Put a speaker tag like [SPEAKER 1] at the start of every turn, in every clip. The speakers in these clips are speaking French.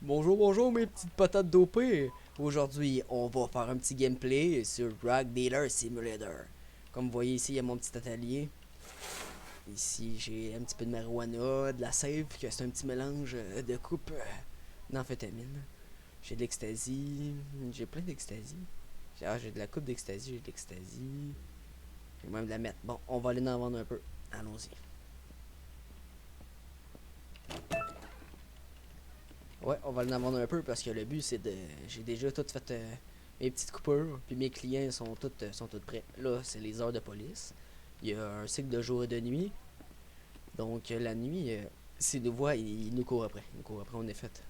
[SPEAKER 1] Bonjour, bonjour mes petites patates dopées. Aujourd'hui, on va faire un petit gameplay sur Drug Dealer Simulator. Comme vous voyez ici, il y a mon petit atelier. Ici, j'ai un petit peu de marijuana, de la sève, que c'est un petit mélange de coupe d'amphétamine. J'ai de l'ecstasy, j'ai plein d'ecstasy. J'ai de la coupe d'ecstasy, j'ai de l'ecstasy. J'ai même de la mettre. Bon, on va aller en vendre un peu. Allons-y. Ouais, on va en vendre un peu parce que le but c'est de. J'ai déjà tout fait mes petites coupures, puis mes clients sont tous prêts. Là, c'est les heures de police. Il y a un cycle de jour et de nuit. Donc la nuit, s'ils nous voient, ils nous courent après. Ils nous courent après, on est fait.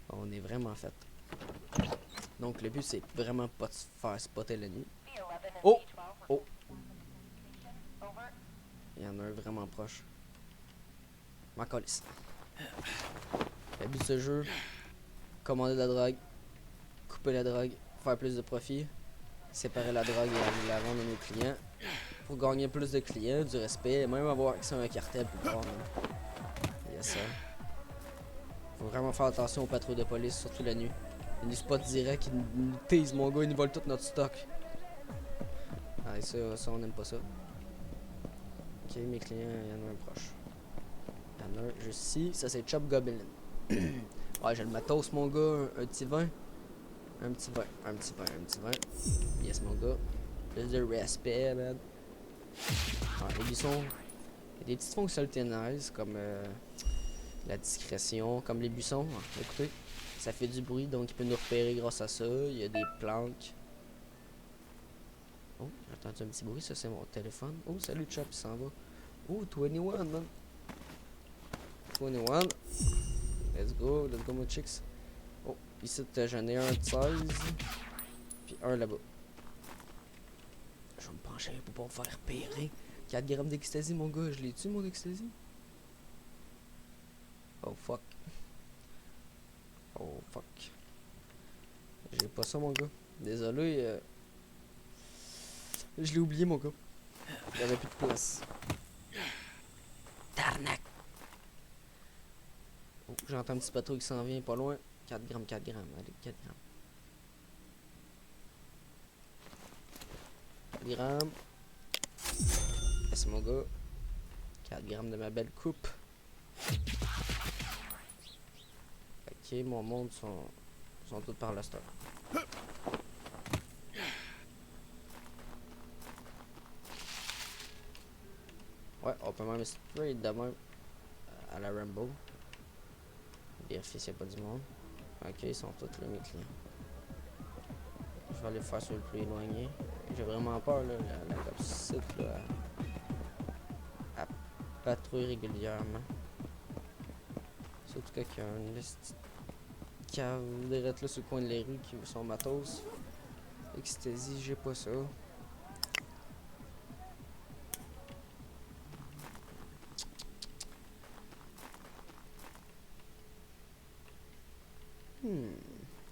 [SPEAKER 1] On est vraiment fait. Donc le but c'est vraiment pas de se faire spotter la nuit. Oh! Oh! Il y en a un vraiment proche. Ma colisse. Le but de ce jeu, commander de la drogue, couper la drogue, faire plus de profit, séparer la drogue et aller la vendre à nos clients pour gagner plus de clients, du respect, même avoir accès à un cartel plus tard. Il y a ça. Faut vraiment faire attention aux patrouilles de police, surtout la nuit. Il y a des spots directs qui nous teasent, mon gars, ils nous volent tout notre stock. Ah, ça, on n'aime pas ça. Ok, mes clients, il y en a un proche. Il y en a un juste ici, ça c'est Chop Goblin. Ouais, j'ai le matos, mon gars, un petit vin. Un petit vin, un petit vin, un petit vin. Yes, mon gars. Plus de respect, man. Ouais, les buissons. Il y a des petites fonctionnalités nice comme la discrétion, comme les buissons. Écoutez, ça fait du bruit donc il peut nous repérer grâce à ça. Il y a des planques. Oh, j'ai entendu un petit bruit, ça c'est mon téléphone. Oh, salut Chop, il s'en va. Oh, 21, man. 21. Let's go, my chicks. Oh, ici j'en ai un de 16. Puis un là-bas. Je vais me pencher pour pas me faire repérer. 4 grammes d'ecstasy, mon gars. Je l'ai tué, mon ecstasy? Oh, fuck. Oh, fuck. J'ai pas ça, mon gars. Désolé. Je l'ai oublié, mon gars. J'avais plus de place. Tarnac. Oh, j'entends un petit bateau qui s'en vient pas loin. 4 grammes, 4 grammes. Allez, 4 grammes. 4 grammes. Yes, mon gars. 4 grammes de ma belle coupe. Ok, mon monde sont tous par la star. Ouais, on peut même spray de même à la Rambo. Vérifier s'il n'y a pas du monde. Ok, ils sont tous là, mes clients. Je vais aller faire sur le plus éloigné. J'ai vraiment peur, là, la copsite, là, à patrouille régulièrement. Surtout quand il y a une petite cave direct là sur le coin de les rues qui sont matos. Ecstasy, j'ai pas ça.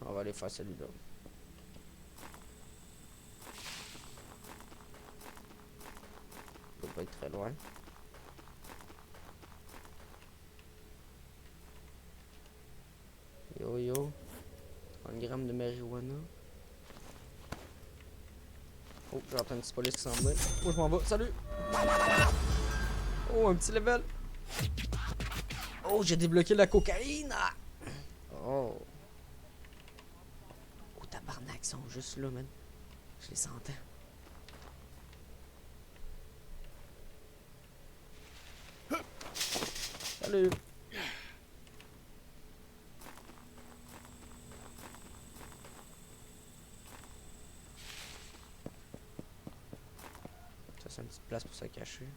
[SPEAKER 1] On va aller faire celui-là. Peut pas être très loin. Yo yo. 1 gramme de marijuana. Oh, j'entends un petit police qui s'en vient. Oh, je m'en vais. Salut! Oh, un petit level. Oh, j'ai débloqué la cocaïne. Ah! Oh. Oh, tabarnak, ils sont juste là, man. Je les sentais. Salut! Ça, c'est une petite place pour se cacher.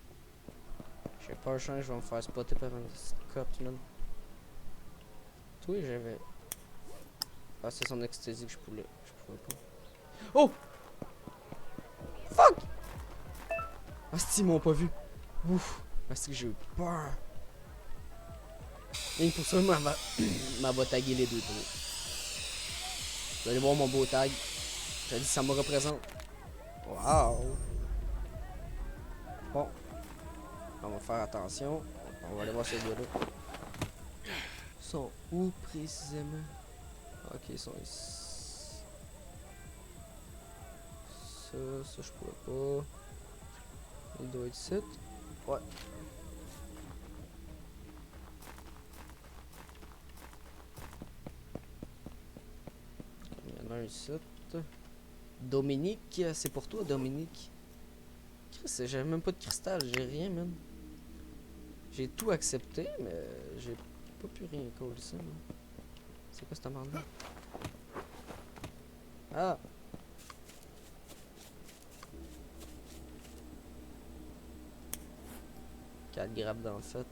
[SPEAKER 1] J'ai pas le chance, je vais me faire spotter par un petit cop, man. Toi, j'avais. Ah, c'est son ecstasy que je pouvais pas. Oh! Fuck! Ah, si, ils m'ont pas vu. Ouf! Parce que j'ai eu peur. Et pour ça, m'a va taguer les deux trous. Vous allez voir mon beau tag. Je dis, ça me représente. Waouh! Bon, on va faire attention. On va aller voir ce gars-là. sont où précisément? Ok, ils sont ici. Ça je pourrais pas. Il doit être ici. Ouais. Il y en a un ici. Dominique, c'est pour toi, Dominique. Chris, j'ai même pas de cristal, j'ai rien, man. J'ai tout accepté, mais j'ai pas pu rien coller ça, man. C'est quoi cette merde là? Ah! 4 grammes dans le fait.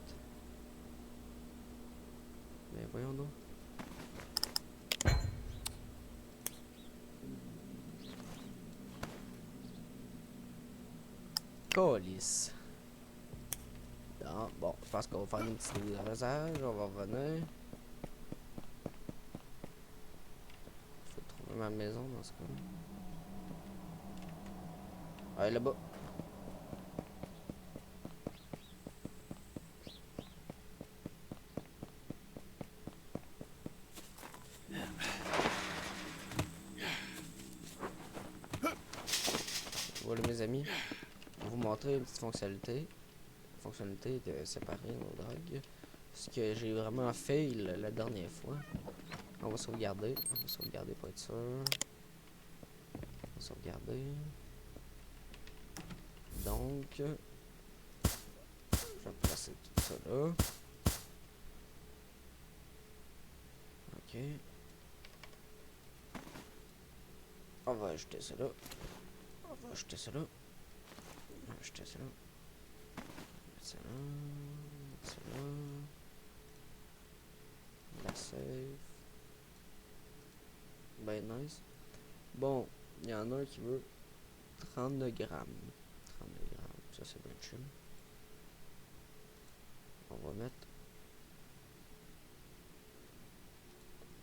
[SPEAKER 1] Mais voyons donc. Colis. Non, bon, je pense qu'on va faire une petite dosage, on va revenir. Faut trouver ma maison dans ce cas. Ouais, là-bas. Voilà mes amis. On va vous montrer une petite fonctionnalité. Fonctionnalité de séparer nos drogues. Ce que j'ai vraiment fail la dernière fois. On va sauvegarder. On va sauvegarder pour être sûr. On va sauvegarder. Donc, je vais placer tout ça là. Ok. On va ajouter ça là. On va ajouter ça là. On va ajouter ça là. Ça là. Ça là. La save. Ben nice. Bon, il y en a un qui veut 32 grammes. 32 grammes, ça c'est bien chill. On va mettre,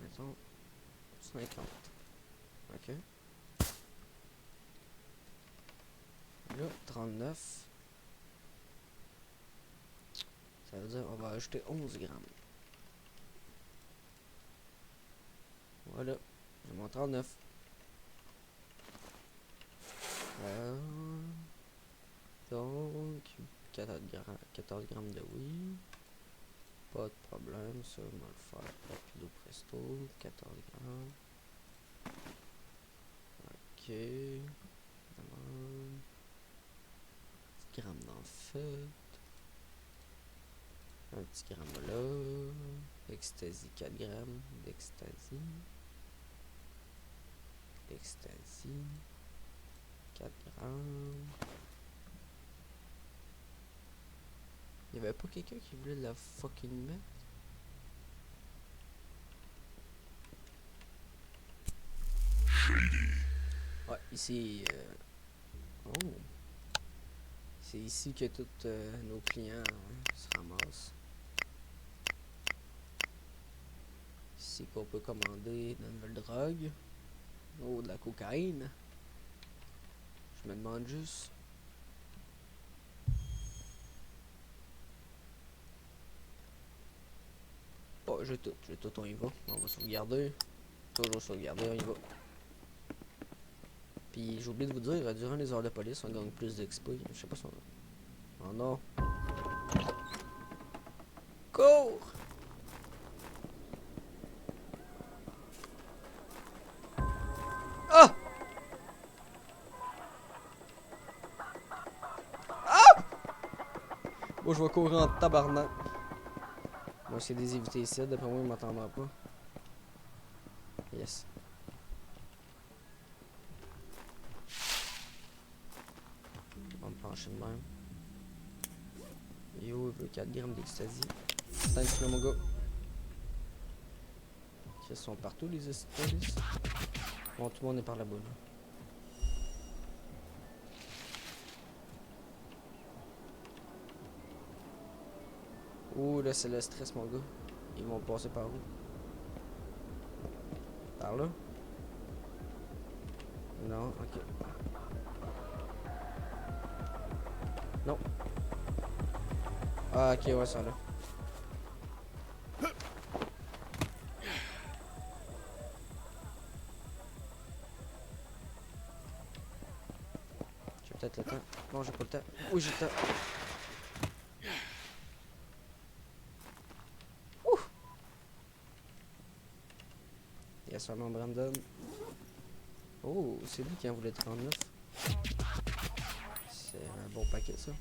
[SPEAKER 1] mettons, 50. Ok. Là, 39. Ça veut dire on va ajouter 11 grammes. Voilà, j'ai mon 39. Donc, 14 grammes de oui. Pas de problème, ça, on va le faire rapido presto. 14 grammes. Ok. 10 grammes d'en fait. Un petit gramme là. Ecstasy, 4 grammes d'ecstasy. Ecstasy. 4 grammes. Il y avait pas quelqu'un qui voulait la fucking mettre? Ouais, ici. Oh. C'est ici que tous nos clients se ramassent. Ici qu'on peut commander de nouvelles drogues. Oh, de la cocaïne. Je me demande juste. Oh, j'ai tout, on y va. On va sauvegarder. Toujours sauvegarder, on y va. Puis j'ai oublié de vous dire, durant les heures de police, on gagne plus d'XP. Je sais pas si on... Oh non. Cours! Ah! Ah! Bon, je vais courir en tabarnak. On va essayer de les éviter ici. D'après moi, il m'entendra pas. Yes. On va me pencher de même. Yo, il veut 4 grammes d'ecstasy. Thanks, là, mon gars. Ils sont partout, les polices. Bon, tout le monde est par là-bas, là. Ouh, là, c'est le stress, mon gars. Ils vont passer par où? Par là? Non, ok. Non. Ah, ok, ouais, ça là. Non, j'ai pas le temps. Oui, j'ai le temps. Ouh! Il y a seulement Brandon. Oh, c'est lui qui en voulait 39. C'est un bon paquet, ça.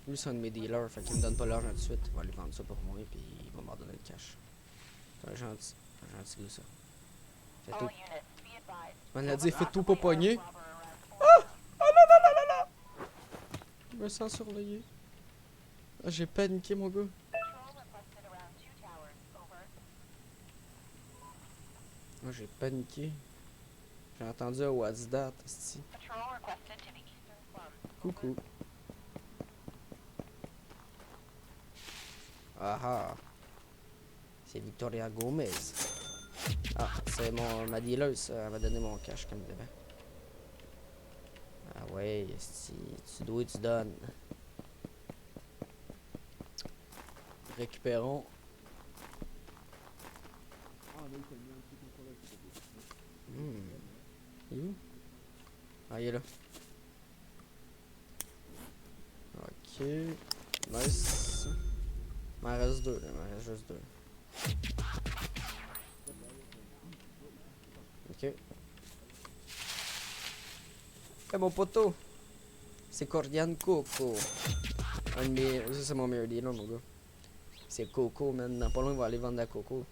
[SPEAKER 1] Lui, c'est un de mes dealers, fait qu'il me donne pas l'argent tout de suite. Il va lui vendre ça pour moi, puis il va m'en donner le cash. C'est un gentil gars, ça. Fais tout. On l'a dit, fais tout pas pogner. Je me sens surveillé. Ah, j'ai paniqué, mon gars. Moi, j'ai paniqué. J'ai entendu un What's That, esti. Coucou. Ah ah. C'est Victoria Gomez. Ah, c'est ma dealeuse, elle m'a donné mon cash qu'elle me devait. Ah ouais, esti, tu dois et tu donnes. Récupérons. Il est où? Ah, il est là. Ok. Nice. Il m'en reste deux, il m'en reste juste deux. Ok. Eh mon poteau. C'est Cordian Coco. Un de mes... Ça, c'est mon meilleur dealer, mon gars. C'est Coco, man. Dans pas loin, on va aller vendre la Coco.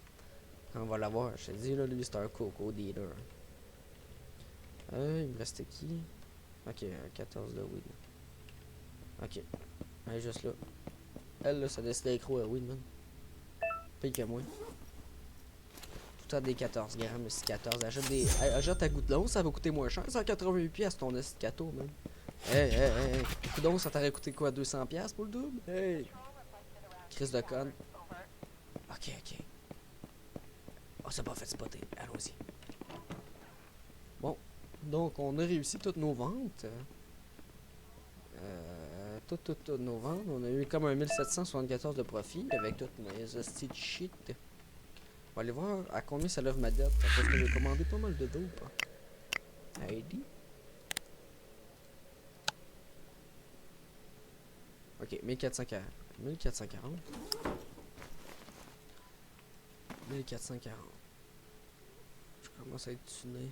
[SPEAKER 1] Quand on va l'avoir, je te dis, là, lui, c'est un Coco dealer. Il me restait qui? Ok, 14 de weed. Ok. Elle est juste là. Elle, là, ça décide d'accro à weed, man. Paye que moi. Tout à des 14 grammes, c'est 14. Achète ta goutte d'eau, ça va coûter moins cher. 188 pièces ton esti de cato, man. Hey. Coudon, ça t'aurait coûté quoi, 200 pièces pour le double? Hey. Crise de conne. Ok. On s'est pas fait spotter. Allons-y. Bon. Donc, on a réussi toutes nos ventes. Toutes nos ventes. On a eu comme un 1774 de profit avec toutes mes hosties de shit. On va aller voir à combien ça lève ma dette. Parce que j'ai commandé pas mal de dope. Heidi. Ok, 1440. 1440. 1440. Je commence à être tuné.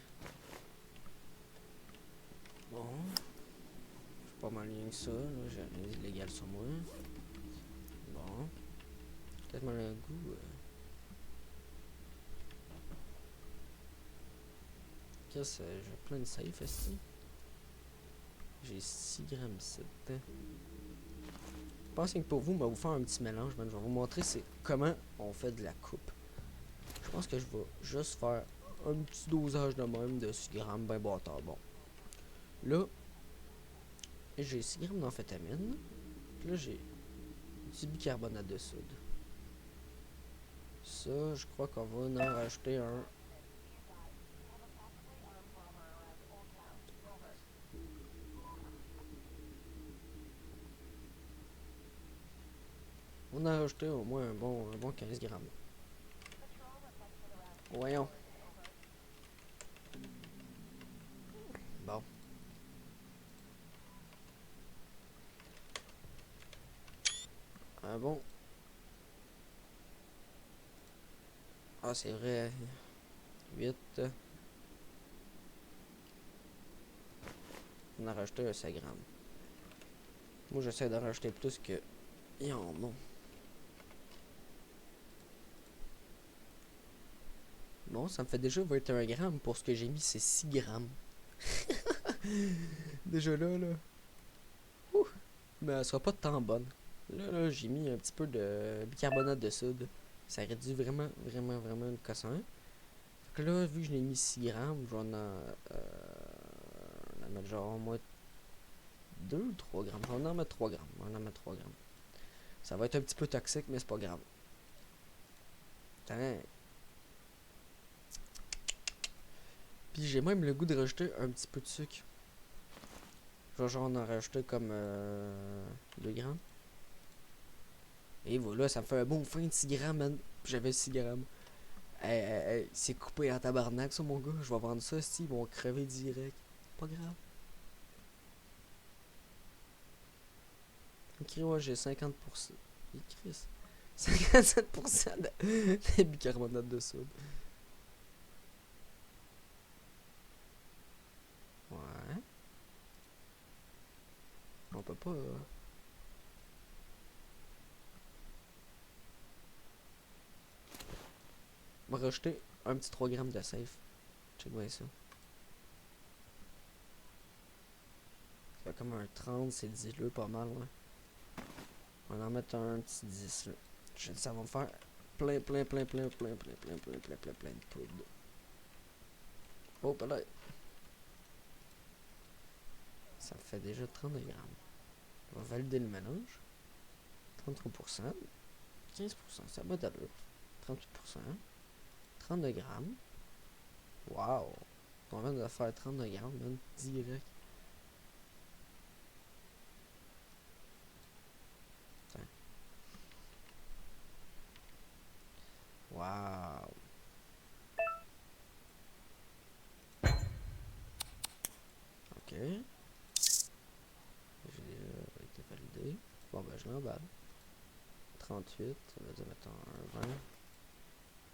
[SPEAKER 1] Bon. Je suis pas mal bien que ça. J'ai rien d'illégal sur moi. Bon. Peut-être mal un goût. Qu'est-ce que j'ai plein de safe ici. J'ai 6 grammes 7. Je pense que pour vous, on va vous faire un petit mélange. Man. Je vais vous montrer comment on fait de la coupe. Je pense que je vais juste faire un petit dosage de même de 6 grammes ben bâtard. Bon. Là, j'ai 6 grammes d'amphétamine. Là, j'ai du bicarbonate de soude. Ça, je crois qu'on va en rajouter un. On a rajouté au moins un bon 15 grammes. Voyons. Bon. Ah bon. Ah, c'est vrai. 8. On a rajouté un 5 grammes. Moi, j'essaie d'en rajouter plus que... Ils en ont. Bon, ça me fait déjà 21 grammes. Pour ce que j'ai mis, c'est 6 grammes. Déjà là. Ouh. Mais elle sera pas tant bonne. Là, j'ai mis un petit peu de bicarbonate de soude. Ça réduit vraiment le cossin. Fait que là, vu que je l'ai mis 6 grammes, je vais en mettre genre au moins 2 ou 3 grammes. Je vais en mettre 3 grammes. Ça va être un petit peu toxique, mais c'est pas grave. Attends. Puis j'ai même le goût de rajouter un petit peu de sucre. Je vais genre en rajouter comme 2 grammes. Et voilà, ça me fait un bon fin de 6 grammes, man. J'avais 6 grammes. C'est coupé en tabarnak, ça, mon gars. Je vais vendre ça, si ils vont crever direct. Pas grave. Ok, ouais, j'ai 50%. Et Chris. 57% de bicarbonate de soude. Ouais. On peut pas. On va rajouter un petit 3 grammes de safe. Check bien ça. Ça fait comme un 30, c'est dilué pas mal, ouais. On va en mettre un petit 10 là. Ça va me faire plein de poudre. Oh, peut-être. Ça fait déjà 32 grammes. On va valider le mélange. 33%. 15%, ça bat d'allure. 38%. 32 grammes. Wow. On vient de faire 32 grammes, man. Direct. Tiens. Wow. Ok. J'ai déjà été validé. Bon, ben, je l'emballe. 38. Ça veut dire, mettons, un 20.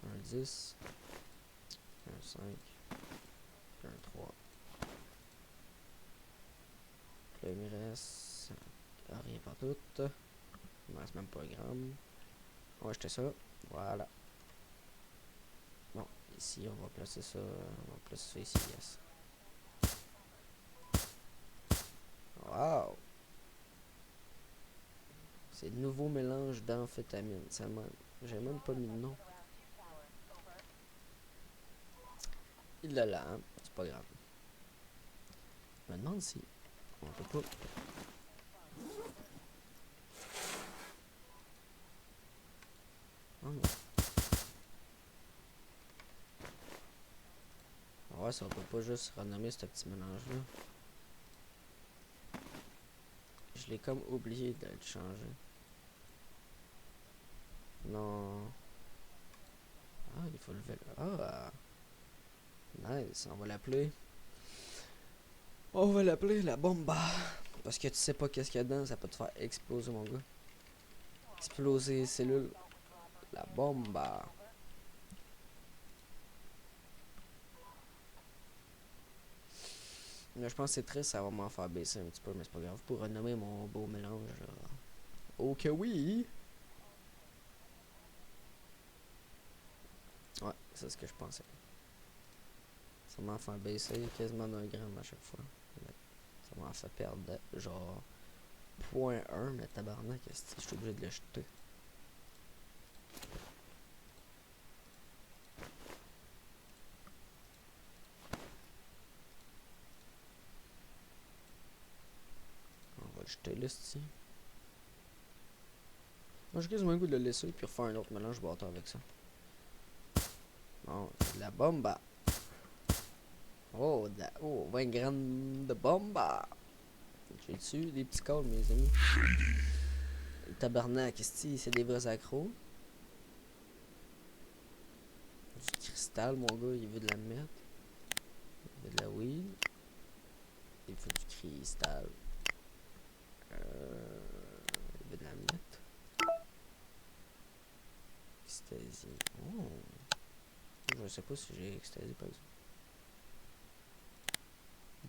[SPEAKER 1] Un 10. Un 5. Un 3. Là, il me reste rien pas tout. Il me reste même pas un gramme. On va acheter ça. Voilà. Bon, ici, on va placer ça. On va placer ça ici, yes. Wow! C'est le nouveau mélange d'amphétamine. J'ai même pas mis de nom. Il l'a là, hein? C'est pas grave. Je me demande si on peut pas. Oh non. Ouais, ça on peut pas juste renommer ce petit mélange-là. Je l'ai comme oublié de le changer. Non. Ah, il faut lever. Ah! Nice, on va l'appeler. On va l'appeler la bomba. Parce que tu sais pas qu'est-ce qu'il y a dedans, ça peut te faire exploser, mon gars. Exploser les cellules. La bomba. Mais je pense que c'est triste, ça va m'en faire baisser un petit peu, mais c'est pas grave. Pour renommer mon beau mélange. Ok, oui. Ouais, c'est ce que je pensais. Ça m'en fait baisser quasiment d'un gramme à chaque fois. Ça m'en fait perdre genre 0.1, mais tabarnak, je suis obligé de le jeter. On va le jeter là, ici. Moi, j'ai quasiment le goût de le laisser puis refaire un autre mélange bâtard avec ça. Bon, c'est de la bomba. Oh, 20 grammes de bomba. J'ai dessus des petits calls, mes amis. Le tabarnak, c'est des vrais accros. Du cristal, mon gars, il veut de la mettre. Il veut de la weed. Il faut du cristal. Il veut de la mettre. Ecstasy. Oh. Je sais pas si j'ai ecstasy par exemple.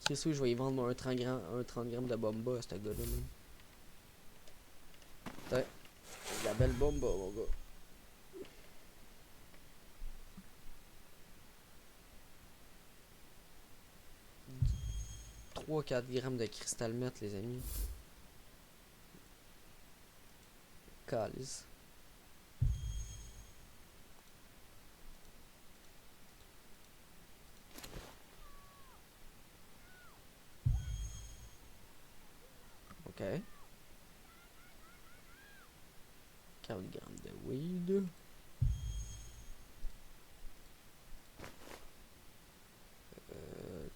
[SPEAKER 1] Chris, oui, je vais y vendre un 30 grammes de bomba à ce gars-là, même. Putain, de la belle bomba, mon gars. 3-4 grammes de cristal meth, les amis. Calice. Ok. 40 grammes de weed.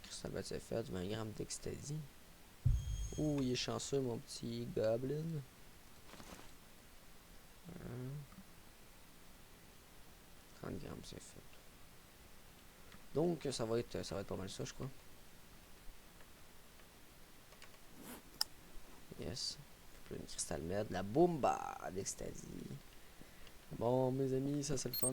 [SPEAKER 1] Cristal meth, c'est fait. 20 grammes d'ecstasy. Ouh, il est chanceux, mon petit goblin. 30 grammes, c'est fait. Donc, ça va être pas mal ça, je crois. Yes. Puis une cristal med, la Boomba d'Ecstasy. Bon, mes amis, ça c'est le fun.